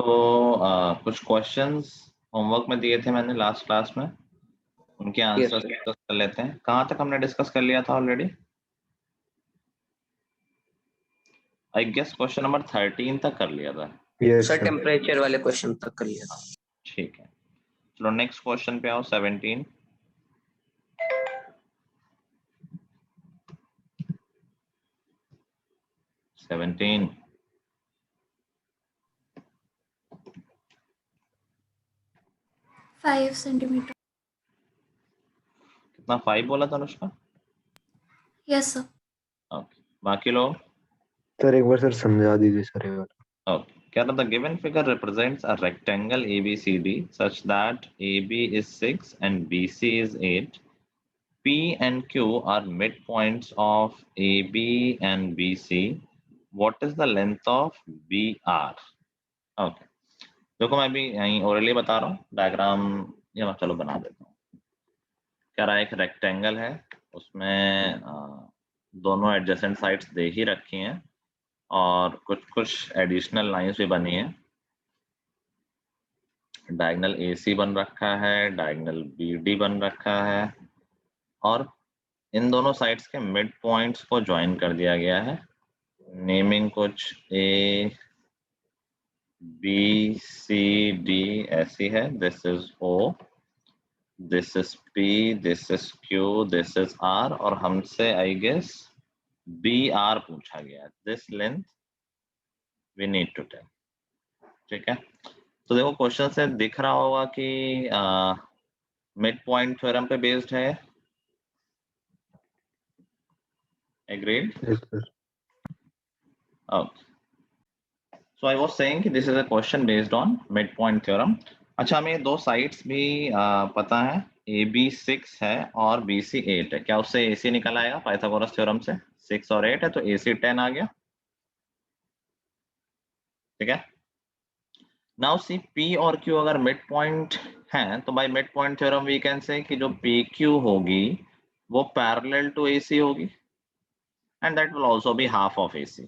तो कुछ questions homework में दिए थे मैंने लास्ट क्लास में, उनके आंसर्स डिस्कस कर लेते हैं। कहाँ तक हमने डिस्कस कर लिया था already? I guess question number 13 तक कर लिया था। सर टेम्परेचर वाले क्वेश्चन तक कर लिया था। ठीक है, चलो नेक्स्ट क्वेश्चन पे आओ। 17 5 सेंटीमीटर। कितना 5 बोला था अनुष्का? Yes sir. ओके, बाकी लोग? सर एक बार सर समझा दीजिए सर ये वाला। ओके, क्या the given figure represents a rectangle ABCD such that AB is 6 and BC is 8. P and Q are midpoints of AB and BC. What is the length of BR? Okay, देखो मैं अभी यहीं orally बता रहा हूँ, diagram ये चलो बना देता हूँ। क्या रहा है, एक रेक्टेंगल है, उसमें दोनों एडजेसेंट साइड्स दे ही रखी हैं और कुछ कुछ एडिशनल लाइंस भी बनी है। डायगोनल AC बन रखा है, डायगोनल BD बन रखा है और इन दोनों साइड्स के मिड पॉइंट्स को ज्वाइन कर दिया गया है। नेमिंग कुछ A B C D ऐसी है। This is O, this is P, this is Q, this is R और हमसे आई गेस BR पूछा गया। This length we need to tell. ठीक है, तो देखो क्वेश्चन से दिख रहा होगा कि मिड पॉइंट थ्योरम पे बेस्ड है। Agreed? Yes, sir. Okay. So I was saying कि this is a question based on midpoint theorem. अच्छा, हमें दो साइड्स भी पता है, AB 6 है और BC 8 है। क्या उससे AC निकल आएगा पाइथागोरस थ्योरम से? 6 और 8 है तो AC 10 आ गया। ठीक है, नाउ सी P और Q अगर मिड पॉइंट हैं तो by mid point theorem we can say कि जो PQ होगी वो पैरेलल टू AC होगी and that will also be half of AC।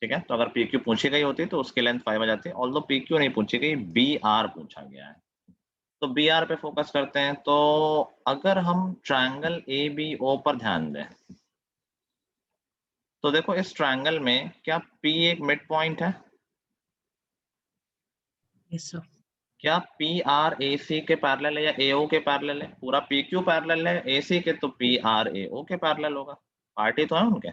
ठीक है, तो अगर PQ पूछी गई होती तो उसकी लेंथ 5 आ जाती है। ऑल्दो PQ नहीं पूछी गई, BR पूछा गया है, तो BR पे फोकस करते हैं। तो अगर हम ट्रायंगल ABO पर ध्यान दें तो देखो इस ट्रायंगल में क्या P एक मिड पॉइंट है? Yes sir. क्या PR AC के पैरेलल है या AO के पैरेलल है? पूरा PQ पैरेलल है AC के, तो PR AO के पैरेलल होगा। पार्टी तो है उनके।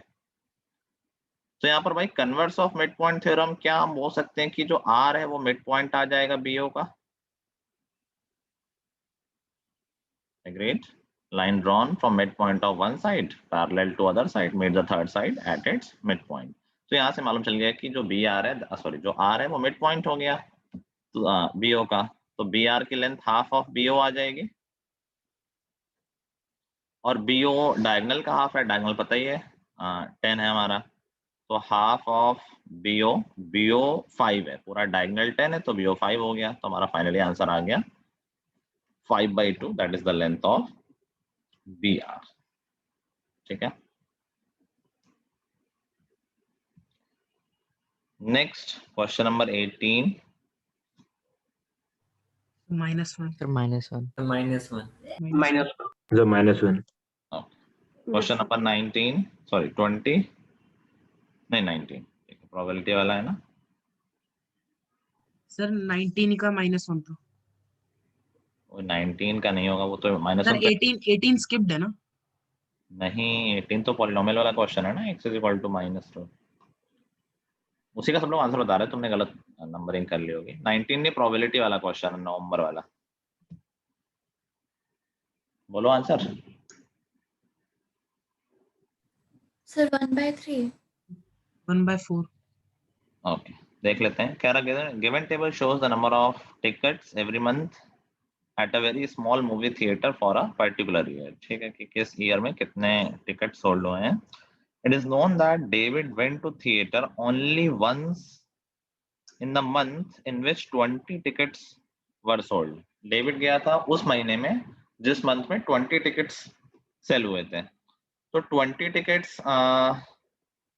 तो यहाँ पर भाई converse of mid point theorem क्या हम बोल सकते हैं कि जो R है वो मिड पॉइंट आ जाएगा BO का। Agreed? Line drawn from midpoint of one side parallel to other side made the third side at its midpoint. तो यहाँ से मालूम चल गया कि जो BR है, सॉरी जो R है वो मिड पॉइंट हो गया तो BO का, तो BR की लेंथ हाफ ऑफ BO आ जाएगी और BO डायगोनल का हाफ है, डायगोनल पता ही है 10 है हमारा, तो हाफ ऑफ BO 5 है, पूरा डायगोनल 10 है तो BO 5 हो गया। तो हमारा फाइनली आंसर आ गया 5/2, that is the length of BR। ठीक है, next question number 18। -1 sir -1 The -1. Question number 19, sorry 20 नहीं 19, प्रोबेबिलिटी वाला है ना सर। 19 का -1 था वो 19 का नहीं होगा, वो तो सर। 18 स्किप्ड है ना? नहीं, 18 तो पॉलिनोमियल वाला क्वेश्चन है ना, x इज इक्वल टू -2, उसी का सब लोग आंसर बता रहे हैं, तुमने गलत नंबरिंग कर ली होगी। 19 नहीं, प्रोबेबिलिटी वाला क्वेश्चन है, नवंबर वाला। बोलो आंसर। सर 1/3। 1/4। ओके, देख लेते हैं। कह रहा given table shows the number of tickets every month at a very small movie theatre for a particular year. ठीक है, कि किस ईयर में कितने टिकट सोल्ड हुए हैं। It is known that David went to theatre only once in the month in which 20 tickets were sold. David गया था उस महीने में जिस मंथ में 20 टिकट्स सेल हुए थे। तो 20 टिकट्स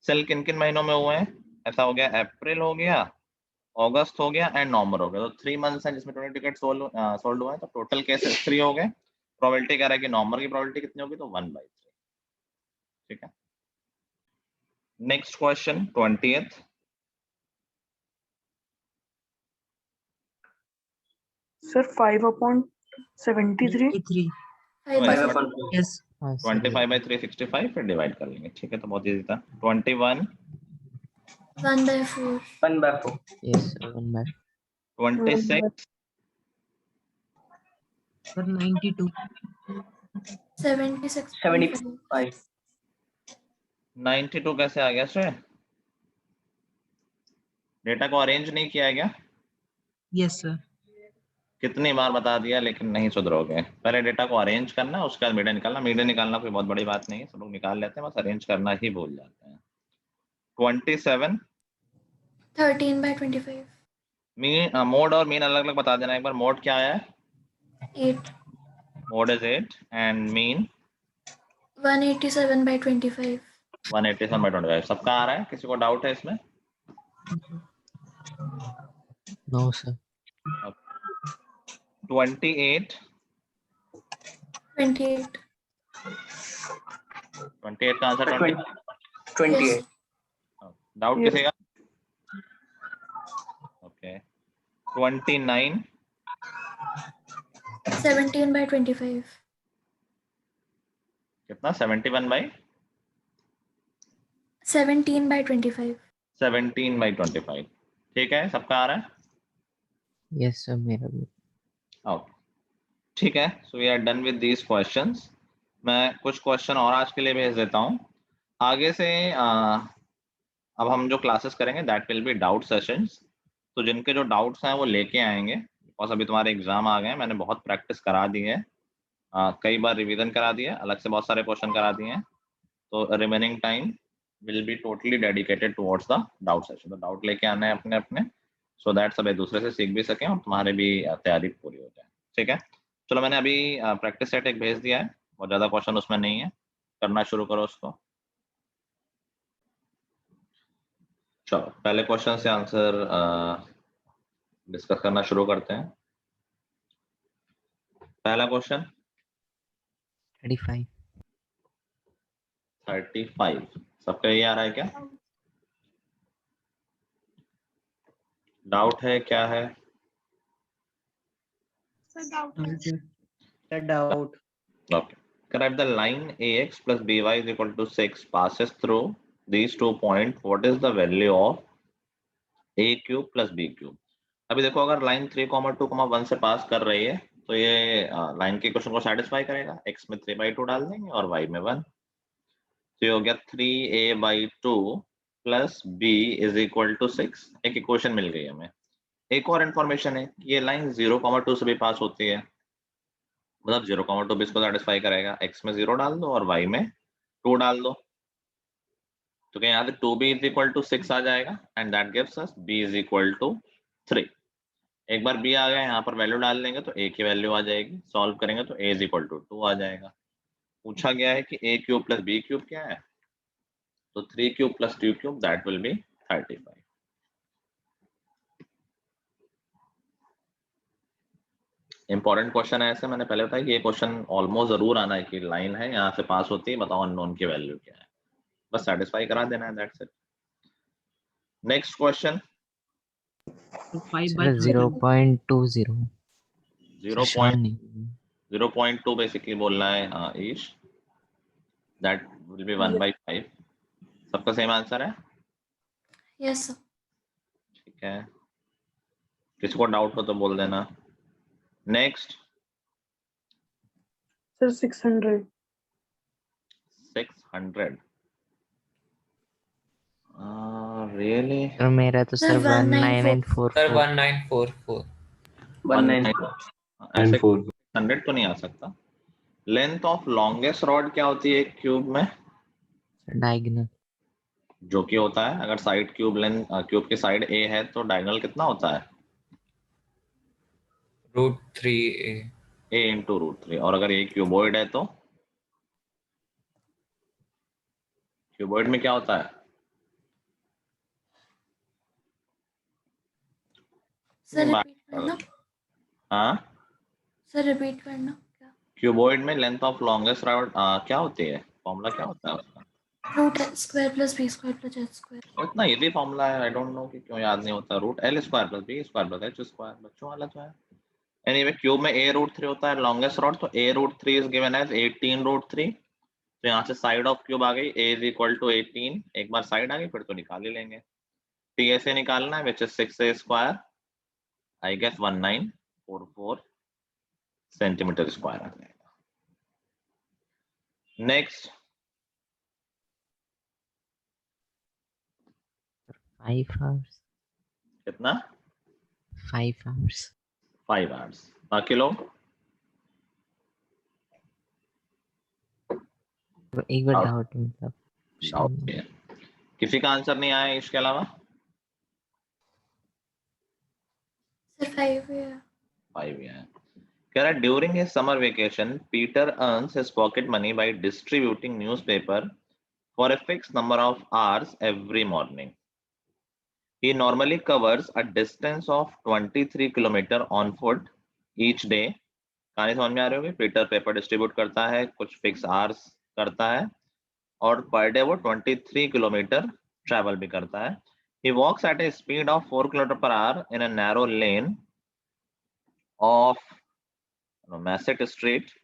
सेल किन किन महीनों में हुए हैं? ऐसा हो गया, अप्रैल हो गया, अगस्त हो गया एंड नवंबर हो गया। तो 3 मंथ्स हैं जिसमें 20 टिकट सोल्ड हुए हैं, तो टोटल केसेस 3 हो गए। प्रोबेबिलिटी कह रहा है कि नवंबर की प्रोबेबिलिटी कितनी होगी, तो 1/3। ठीक है। Next question 20th। Sir 5/73। 3 5 5 by upon 2. yes 25/365 फिर डिवाइड कर लेंगे। ठीक है, तो बहुत इजी था। 21, 1 by 4, 1 by 4. Yes, sir. 1 by 26, sir 92 76.5, 75. 92 कैसे आ गया सर? डेटा को अरेंज नहीं किया है क्या? yes sir कितनी बार बता दिया लेकिन नहीं सुधरोगे। पहले डेटा को अरेंज करना, उसके बाद मीडियन निकालना। मीडियन निकालना कोई बहुत बड़ी बात नहीं है, सब लोग निकाल लेते हैं, बस अरेंज करना ही भूल जाते हैं। 27, 13 by 25, मीन मोड और मीन अलग अलग बता देना एक बार। मोड क्या आया है? 8, mode is 8 and mean 187 by 25, 187/25। सबका आ रहा है? किसी को डाउट है इसमें? no, sir. 28, 28, 28 का आंसर 20। 28. Doubt Yes. किसी का? ओके। 29, 17 by 25, कितना? 71/17/25। 17/25। ठीक है, सबका आ रहा है? Yes, sir. मेरा भी. ओके, ठीक है। So we are done with these questions. मैं कुछ क्वेश्चन और आज के लिए भेज देता हूँ। आगे से अब हम जो क्लासेस करेंगे that will B doubt sessions. तो जिनके जो डाउट्स हैं वो लेके आएंगे, बिकॉज अभी तुम्हारे एग्जाम आ गए हैं। मैंने बहुत प्रैक्टिस करा दी है, कई बार रिवीजन करा दिया, अलग से बहुत सारे क्वेश्चन करा दिए हैं। तो remaining time will be totally dedicated towards the doubt session. तो डाउट लेके आना है अपने अपने, सो दैट सब एक दूसरे से सीख भी सकें और तुम्हारे भी तैयारी पूरी हो जाए। ठीक है, चलो मैंने अभी प्रैक्टिस सेट एक भेज दिया है, बहुत ज़्यादा क्वेश्चन उसमें नहीं है, करना शुरू करो उसको। चलो पहले क्वेश्चन से आंसर डिस्कस करना शुरू करते हैं। पहला क्वेश्चन 35. 35, सबका ये आ रहा है क्या? डाउट है क्या है? Doubt. Okay. Correct. The line ax plus by is equal to 6 passes through these 2 points. What is the value of a cube plus b cube? अभी देखो, अगर लाइन 3,2,1 से पास कर रही है तो ये लाइन के क्वेश्चन को सेटिस्फाई करेगा। x में 3/2 डाल देंगे और y में 1, तो ये हो गया 3a/2 plus b is equal to 6। एक इक्वेशन मिल गई हमें। एक और इन्फॉर्मेशन है कि ये लाइन 0,2 से भी पास होती है, मतलब 0,2 भी इसको सेटिस्फाई करेगा। x में 0 डाल दो और y में 2 डाल दो, तो क्या यहाँ से 2b इज इक्वल टू 6 आ जाएगा and that gives us b is equal to 3। एक बार b आ गया, यहाँ पर वैल्यू डाल देंगे तो a की वैल्यू आ जाएगी। सॉल्व करेंगे तो a इज इक्वल टू 2 आ जाएगा। पूछा गया है कि a cube plus b cube क्या है, तो 3 cube plus 2 cube that will B 35। Important question है ऐसे, मैंने पहले बताया कि ये क्वेश्चन ऑलमोस्ट जरूर आना है कि लाइन है यहाँ से पास होती है, बताओ अननोन की वैल्यू क्या है, बस सेटिस्फाई करा देना है, दैट्स इट। Next question. तो 5 by Sir, 0.20. 0.2 बेसिकली बोलना है ईश, दैट विल बी 1/5। सबका सेम आंसर है? yes sir, ठीक है, किसी को डाउट हो तो बोल देना। Next sir 600। 600 रियली? Sir, मेरा तो Sir, sir 194. 19944. सर 1944 194. ऐसे 4 100 तो नहीं आ सकता। लेंथ ऑफ लॉन्गेस्ट रॉड क्या होती है क्यूब में? Diagonal. जो कि होता है, अगर साइड क्यूब लेंथ क्यूब की साइड a है तो डायगोनल कितना होता है? √3a a into √3। और अगर a क्यूबॉइड है तो क्यूबॉइड में क्या होता है? सर नहीं, रिपीट करना हाँ, सर रिपीट करना क्या क्यूबॉइड में लेंथ ऑफ लॉन्गेस्ट राउट क्या होती है, फॉर्मूला क्या होता है उसका? Root square plus B square plus H square. वो इतना इजी फॉर्मूला है, आई डोंट नो कि क्यों याद नहीं होता। Root L square plus B square plus H square, बच्चों वाला जो है। एनीवे क्यूब में ए रूट 3 होता है लॉन्गेस्ट रॉड, तो a root 3 is given as 18 root 3। तो यहाँ से साइड ऑफ क्यूब आ गई, ए इज इक्वल टू 18। एक बार साइड आ गई फिर तो निकाल ही लेंगे। टी ऐसे निकालना है which is 6a square, I guess 1944 centimetre square आ जाएगा। Next 5 hours. कितना? 5 hours. 5 आवर्स। बाकी लोग एक बार Doubt. डाउट मतलब डाउट है, किसी का आंसर नहीं आया इसके अलावा? सर 5 है। 5 है। कह रहा during his summer vacation Peter earns his pocket money by distributing newspaper for a fix number of hours every morning. He normally covers a distance of 23 kilometre on foot each day. कहानी समझ में आ रही होगी? Peter paper distribute करता है, कुछ fix hours करता है और पर डे वो 23 किलोमीटर ट्रैवल भी करता है। He walks at a speed of 4 kilometre per hour in a narrow lane of Massett Street.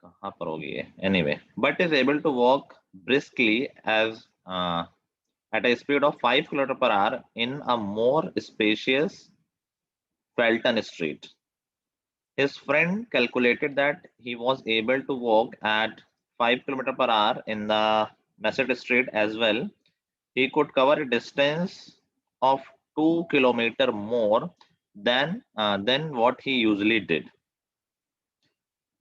कहाँ पर होगी ये? Anyway, but is able to walk briskly as at a speed of 5 km per hour in a more spacious Felton Street. His friend calculated that he was able to walk at 5 km per hour in the Massett Street as well. He could cover a distance of 2 km more than what he usually did.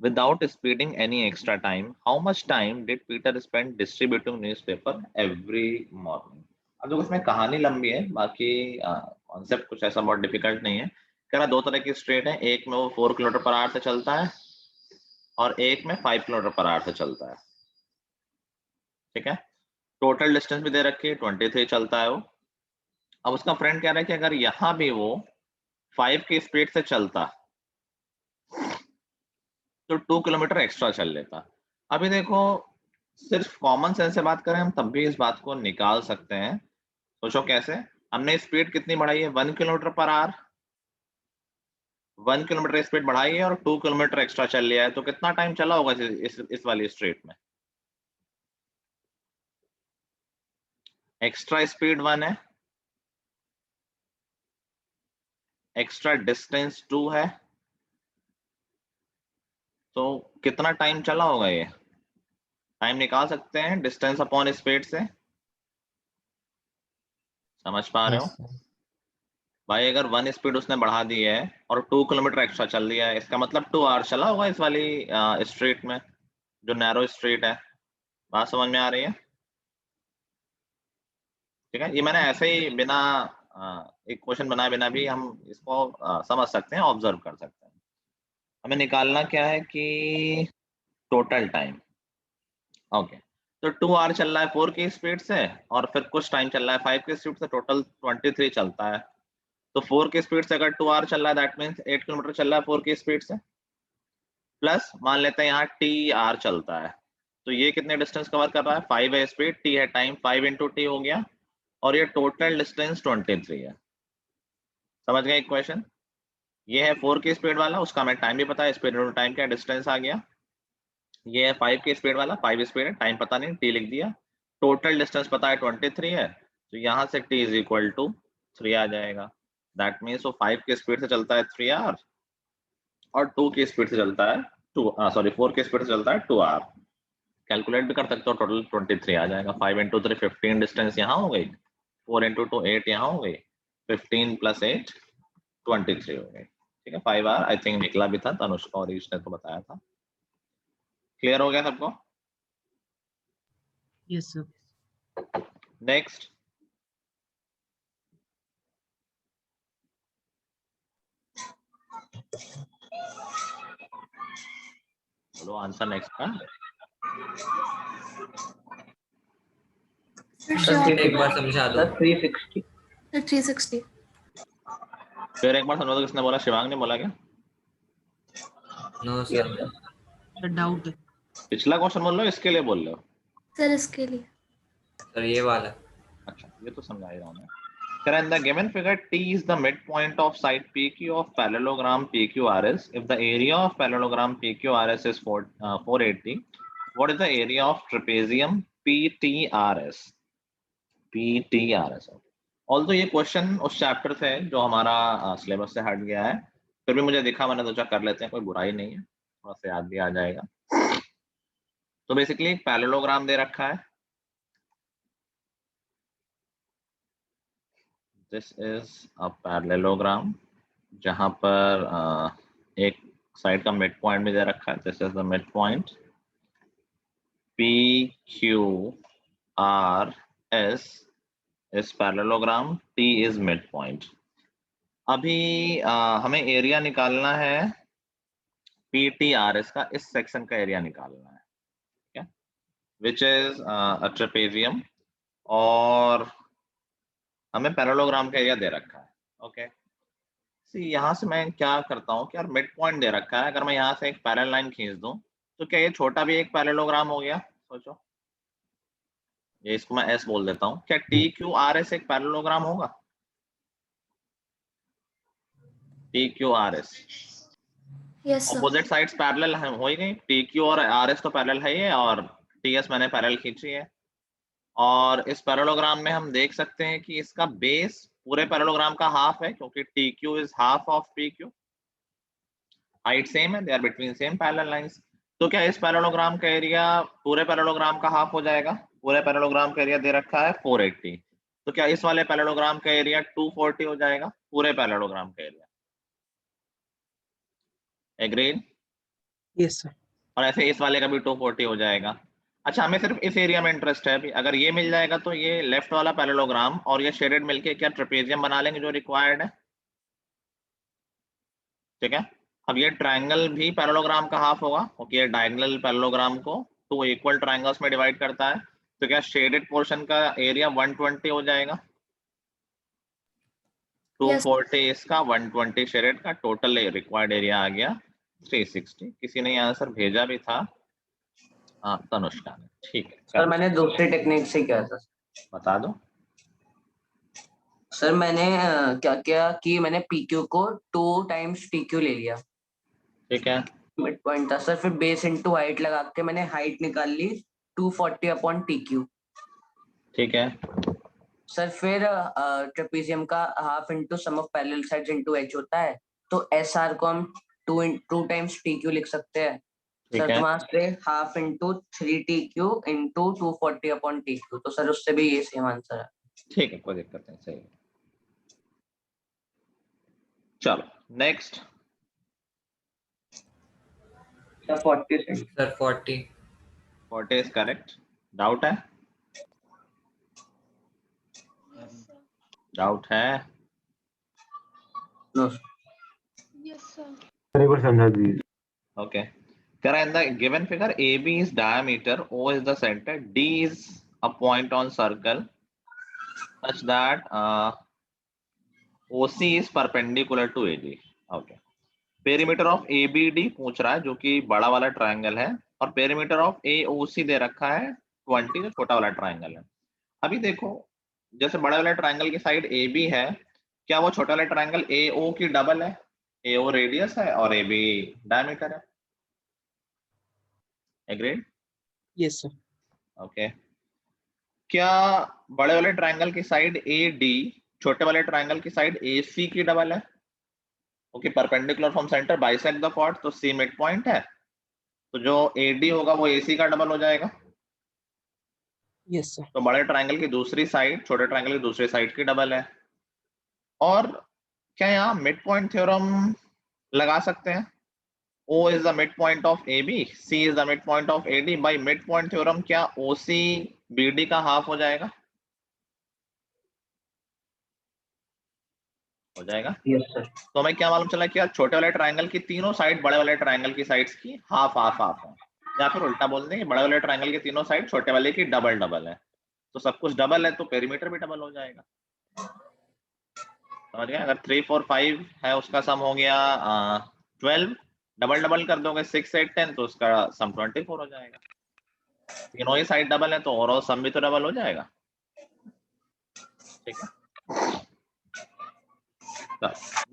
Without speeding any extra time, how much time did Peter spend distributing newspaper every morning? अब देखो इसमें कहानी लंबी है, बाकी concept कुछ ऐसा बहुत डिफिकल्ट नहीं है। कह रहा दो तरह की स्ट्रेट है, एक में वो 4 किलोमीटर पर आवर से चलता है और एक में 5 किलोमीटर पर आवर से चलता है। ठीक है, टोटल डिस्टेंस भी दे रखी है, 23 चलता है वो। अब उसका फ्रेंड कह रहा है कि अगर यहाँ भी वो 5 की स्पीड से चलता तो 2 किलोमीटर एक्स्ट्रा चल लेता। अभी देखो सिर्फ कॉमन सेंस से बात करें हम तब भी इस बात को निकाल सकते हैं। सोचो कैसे, हमने स्पीड कितनी बढ़ाई है? 1 kilometre per hour. 1 kilometre speed बढ़ाई है और 2 किलोमीटर एक्स्ट्रा चल लिया है, तो कितना टाइम चला होगा इस वाली स्ट्रेट में? एक्स्ट्रा स्पीड 1 है, एक्स्ट्रा डिस्टेंस 2 है, तो कितना टाइम चला होगा? ये टाइम निकाल सकते हैं डिस्टेंस अपॉन स्पीड से। समझ पा रहे हो? Yes, sir. भाई अगर 1 स्पीड उसने बढ़ा दी है और 2 किलोमीटर एक्स्ट्रा चल दिया है, इसका मतलब 2 आवर चला होगा इस वाली स्ट्रीट में, जो नैरो स्ट्रीट है। बात समझ में आ रही है? ठीक है, ये मैंने ऐसे ही बिना एक क्वेश्चन बनाए बिना भी हम इसको समझ सकते हैं, ऑब्जर्व कर सकते हैं। हमें निकालना क्या है कि टोटल टाइम। ओके, तो 2 आवर चल रहा है 4 की स्पीड से और फिर कुछ टाइम चल रहा है 5 की स्पीड से, टोटल 23 चलता है। तो 4 की स्पीड से अगर 2 आवर चल रहा है दैट मीन्स 8 किलोमीटर चल रहा है 4 की स्पीड से, प्लस मान लेते हैं यहाँ टी आर चलता है, तो ये कितने डिस्टेंस कवर कर रहा है? 5 है स्पीड, टी है टाइम, 5 इंटू टी हो गया और ये टोटल डिस्टेंस 23 है। समझ गए इक्वेशन? ये है 4 की स्पीड वाला, उसका हमें टाइम भी पता है, स्पीड इंटू टाइम क्या डिस्टेंस आ गया। ये है 5 की स्पीड वाला, 5 स्पीड है, टाइम पता नहीं, टी लिख दिया, टोटल डिस्टेंस पता है 23 है, तो यहाँ से टी इज इक्वल टू 3 आ जाएगा। दैट मीन्स वो 5 की स्पीड से चलता है 3 आवर और 2 की स्पीड से चलता है 4 की स्पीड से चलता है 2 आवर। कैलकुलेट भी कर सकते हो, टोटल 23 आ जाएगा। 5 इंटू 3 15 डिस्टेंस यहाँ हो गई, 4 इंटू 2 8 यहाँ हो गई, 15 प्लस 8 23 हो गई। ठीक है, 5 आवर आई थिंक निकला भी था, तनुष्का और ईश ने तो बताया था। क्लियर हो गया सबको? Yes, sir. नेक्स्ट बोलो आंसर नेक्स्ट का। सर सर short एक बार समझा दो। 360। सर 360। फिर एक बार समझो, किसने बोला? शिवांग ने बोला क्या? No Yes, sir. sir. Sir doubt है। पिछला क्वेश्चन बोल रहे हो, इसके लिए बोल रहे हो? सर इसके लिए। सर ये वाला। अच्छा, ये तो समझा ही रहा हूँ मैं। In the given figure, T is the midpoint of side PQ of parallelogram PQRS. If the area of parallelogram PQRS is 480, what is the area of trapezium PTRS? PTRS. Although ये क्वेश्चन उस chapter से जो हमारा syllabus से हट गया है, फिर भी मुझे दिखा, मैंने सोचा कर लेते हैं, कोई बुराई नहीं है, थोड़ा सा याद भी आ जाएगा। तो बेसिकली एक पैरेललोग्राम दे रखा है। दिस इज अ पैरेललोग्राम जहां पर एक साइड का मिड पॉइंट भी दे रखा है। This is the mid point PQRS is parallelogram, T is midpoint. अभी हमें एरिया निकालना है PTRS का, इस सेक्शन का एरिया निकालना है, ठीक है, विच इज अ ट्रेपेजियम, और हमें पैरेललोग्राम का एरिया दे रखा है। ओके, सी यहाँ से मैं क्या करता हूँ कि यार मिड पॉइंट दे रखा है, अगर मैं यहाँ से एक पैरेलल लाइन खींच दूं तो क्या ये छोटा भी एक पैरेललोग्राम हो गया? सोचो, ये इसको मैं S बोल देता हूँ। क्या TQRS एक पैरेललोग्राम होगा? TQRS yes sir. Opposite sides parallel हो ही गई, TQ और RS तो पैरेलल है ही, और TS मैंने पैरेलल खींची है। और इस पैरेललोग्राम में हम देख सकते हैं कि इसका बेस पूरे पैरेललोग्राम का हाफ है, क्योंकि TQ is half of PQ, height same है, they are between same parallel lines. तो क्या इस पैरेललोग्राम का एरिया पूरे पैरेललोग्राम का हाफ हो जाएगा? पूरे पैरेललोग्राम का एरिया दे रखा है 480, तो क्या इस वाले पैरेललोग्राम का एरिया 240 हो जाएगा? पूरे पैरेललोग्राम का एरिया। एग्रीड? Yes sir. और ऐसे इस वाले का भी 240 हो जाएगा। अच्छा, हमें सिर्फ इस एरिया में इंटरेस्ट है अभी। अगर ये मिल जाएगा तो ये लेफ्ट वाला पैरेललोग्राम और ये शेडेड मिलके क्या ट्रेपेजियम बना लेंगे जो रिक्वायर्ड है, ठीक है। अब ये ट्रायंगल भी पैरेललोग्राम का हाफ होगा, क्योंकि ये डायगोनल पैरेललोग्राम को 2 इक्वल ट्रायंगल्स में डिवाइड करता है। तो क्या शेडेड पोर्शन का एरिया 120 हो जाएगा? 240 इसका, 120 शेडेड का, टोटल रिक्वायर्ड एरिया आ गया 360। किसी ने आंसर भेजा भी था, हाँ तनुष्का ने, ठीक है। सर मैंने दूसरी टेक्निक से किया था। बता दो। सर मैंने क्या किया कि मैंने PQ को 2 टाइम्स TQ ले लिया, ठीक है, मिड पॉइंट था सर। फिर बेस इनटू हाइट लगा के मैंने हाइट निकाल ली 240 अपॉन TQ। ठीक है, सर फिर ट्रेपेजियम का half into sum of parallel sides into H होता है, तो SR को हम 2 टाइम्स TQ लिख सकते हैं ठीक सर। है, तो वहां से half into 3TQ into 240 upon TQ, तो सर उससे भी ये सेम आंसर है। ठीक है, कोई दिक्कत नहीं, सही है। चलो next. Sir 40 sir 40। 40 is correct. Doubt है? डाउट है? No yes sir. सर एक बार समझा दीजिए। Okay. In the given figure, AB is diameter, O is the center, D is a point on circle such that OC is perpendicular to AD. Okay. Perimeter of ABD पूछ रहा है, जो कि बड़ा वाला ट्रायंगल है, और perimeter of AOC दे रखा है 20, जो छोटा वाला ट्रायंगल है। अभी देखो, जैसे बड़ा वाला ट्रायंगल की साइड AB है, क्या वो छोटा वाला ट्रायंगल AO की डबल है? AO रेडियस है और AB डायमीटर है। एग्रीड? Yes sir. ओके। क्या बड़े वाले ट्रायंगल की साइड AD छोटे वाले ट्रायंगल की साइड AC की डबल है? Okay, perpendicular from centre bisect the chord, तो C मिड पॉइंट है, तो जो AD होगा वो AC का डबल हो जाएगा। Yes sir. तो बड़े ट्रायंगल की दूसरी साइड छोटे ट्रायंगल की दूसरी साइड की डबल है। और क्या यहाँ मिड पॉइंट थ्योरम लगा सकते हैं? O is the midpoint of AB, C is the midpoint of AD. By midpoint theorem क्या OC BD का हाफ हो जाएगा? हो जाएगा। Yes sir. तो हमें क्या मालूम चला कि यार छोटे वाले ट्रायंगल की तीनों साइड बड़े वाले ट्रायंगल की साइड्स की हाफ हाफ हाफ है, या फिर उल्टा बोल देंगे बड़े वाले ट्रायंगल की तीनों साइड छोटे वाले की डबल डबल है। तो सब कुछ डबल है तो पेरीमीटर भी डबल हो जाएगा। समझ गए? अगर 3 4 5 है उसका सम हो गया 12, डबल डबल कर दोगे 6 8 10 तो उसका सम 24 हो जाएगा। तीनों ही साइड डबल है तो ओवरऑल सम भी तो डबल हो जाएगा। ठीक है,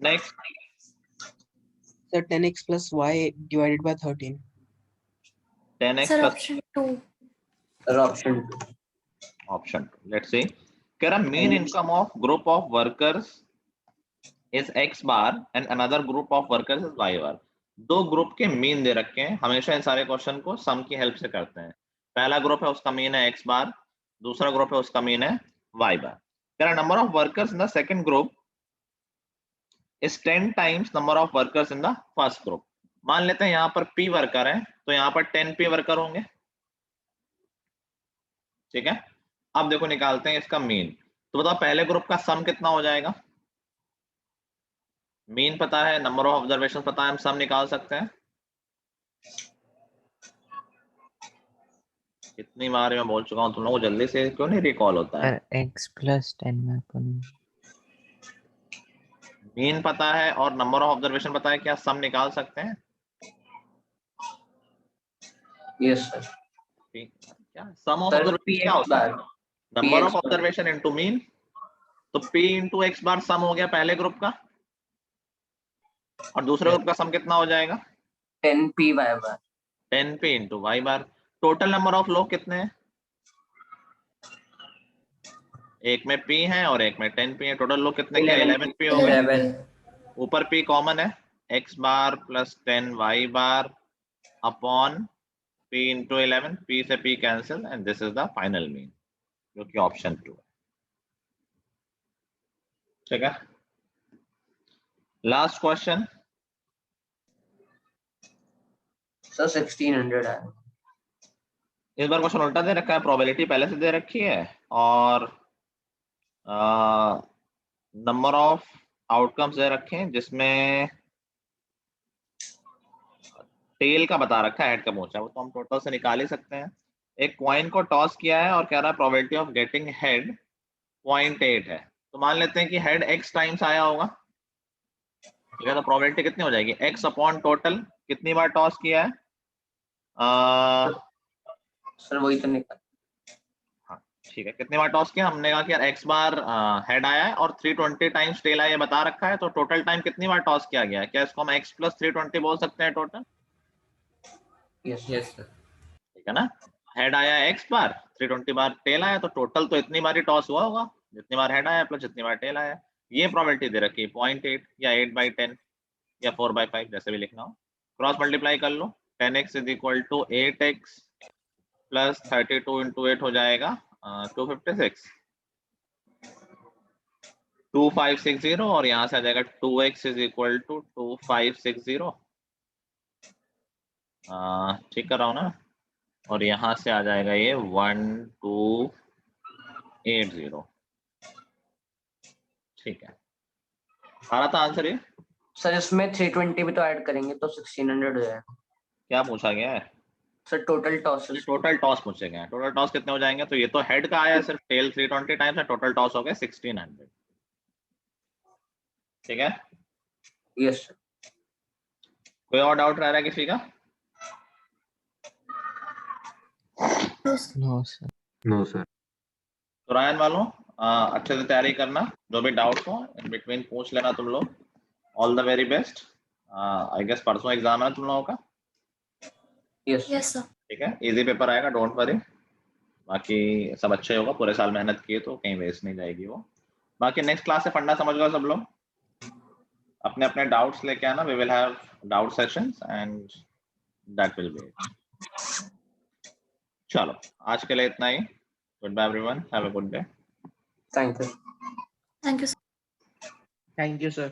next Sir, 10x plus y divided by 13. 10x Sir, plus option 2. Sir, option 2. option 2. Let's see. Kera mean income of group of workers is x bar and another group of workers is y bar. दो group के mean they रखे हैं। हमेशा इन सारे question को सम की help से करते हैं। पहला ग्रुप है उसका मीन है x बार, दूसरा ग्रुप है उसका मीन है y bar. Kera number of workers in the second group is 10 times number of workers in the first group. मान लेते हैं यहाँ पर p वर्कर है तो यहाँ पर 10p वर्कर होंगे। ठीक है, अब देखो निकालते हैं इसका मीन। तो बताओ पहले ग्रुप का सम कितना हो जाएगा? मीन पता है, नंबर ऑफ ऑब्जर्वेशन पता है, हम सम निकाल सकते हैं। कितनी बार मैं बोल चुका हूँ, तुम लोगों को जल्दी से क्यों नहीं रिकॉल होता है? सर x plus 10 में अपन मीन पता है और नंबर ऑफ ऑब्जर्वेशन पता है, क्या सम निकाल सकते हैं? Yes, sir. क्या सम ऑफ Sir, ऑब्जर्वेशन P क्या x होता है? bar. Number of P x bar. Observation into mean. तो p इंटू x बार सम हो गया पहले ग्रुप का, और दूसरे ग्रुप का सम कितना हो जाएगा? 10p y bar. 10p into y bar. Total number of लोग कितने हैं? एक में p है और एक में 10p है। टोटल लोग कितने के? 11p हो गए। 11 ऊपर p कॉमन है, x bar plus 10 y bar upon p into 11, p से p cancel and this is the final mean, जो कि ऑप्शन 2 है। ठीक है, लास्ट क्वेश्चन। Sir, 1600 है। इस बार क्वेश्चन उल्टा दे रखा है, प्रोबेबिलिटी पहले से दे रखी है और नंबर ऑफ आउटकम्स दे रखे हैं, जिसमें टेल का बता रखा है, हेड का पूछा है, वो तो हम टोटल से निकाल ही सकते हैं। एक कॉइन को टॉस किया है और कह रहा है प्रोबेबिलिटी ऑफ गेटिंग हेड 0.8 है। तो मान लेते हैं कि हेड x टाइम्स आया होगा। ठीक है, तो प्रोबेबिलिटी कितनी हो जाएगी? x अपॉन टोटल, कितनी बार टॉस किया है? सर वही तो निकाल। हाँ ठीक है, कितनी बार टॉस किया? हमने कहा कि यार x बार हेड आया है और 320 टाइम्स टेल आया, ये बता रखा है। तो टोटल टाइम कितनी बार टॉस किया गया है? क्या इसको हम x प्लस 320 बोल सकते हैं टोटल? यस सर ठीक है ना, हेड आया है x बार, 320 बार टेल आया, तो टोटल तो इतनी बार ही टॉस हुआ होगा, जितनी बार हेड आया प्लस जितनी बार टेल आया। ये प्रोबेबिलिटी दे रखी है 0.8 या 8/10 या 4/5, जैसे भी लिखना हो। क्रॉस मल्टीप्लाई कर लो, 10x is equal to 8x plus 32 into 8 हो जाएगा 256, 2560, और यहाँ से आ जाएगा 2x इज इक्वल टू 2560। ठीक कर रहा हूँ ना? और यहाँ से आ जाएगा ये 1280। ठीक है, आ रहा था आंसर ये? सर इसमें 320 भी तो ऐड करेंगे तो 1600 हो जाएगा। क्या पूछा गया है? Sir total tosses. Total toss पूछे गए हैं। टोटल टॉस कितने हो जाएंगे? तो ये तो हेड का आया है सिर्फ, टेल 320 टाइम्स है, टोटल टॉस हो गए 1600। ठीक है, यस सर। कोई और डाउट रह रहा है किसी का? No sir. No sir. तो रायन वालों अच्छे से तैयारी करना, जो भी डाउट हो इन बिटवीन पूछ लेना तुम लोग। All the very best. I guess परसों एग्जाम है तुम लोगों का? Yes Yes, sir. ठीक है, इजी पेपर आएगा, डोंट वरी। बाकी सब अच्छे होगा, पूरे साल मेहनत किए तो कहीं वेस्ट नहीं जाएगी वो। बाकी नेक्स्ट क्लास से फंडा समझ लो सब लोग, अपने अपने डाउट्स लेके आना। We will have doubt sessions and that will be it. चलो आज के लिए इतना ही। Goodbye everyone, have a good day. Thank you. Thank you, sir. Thank you, sir.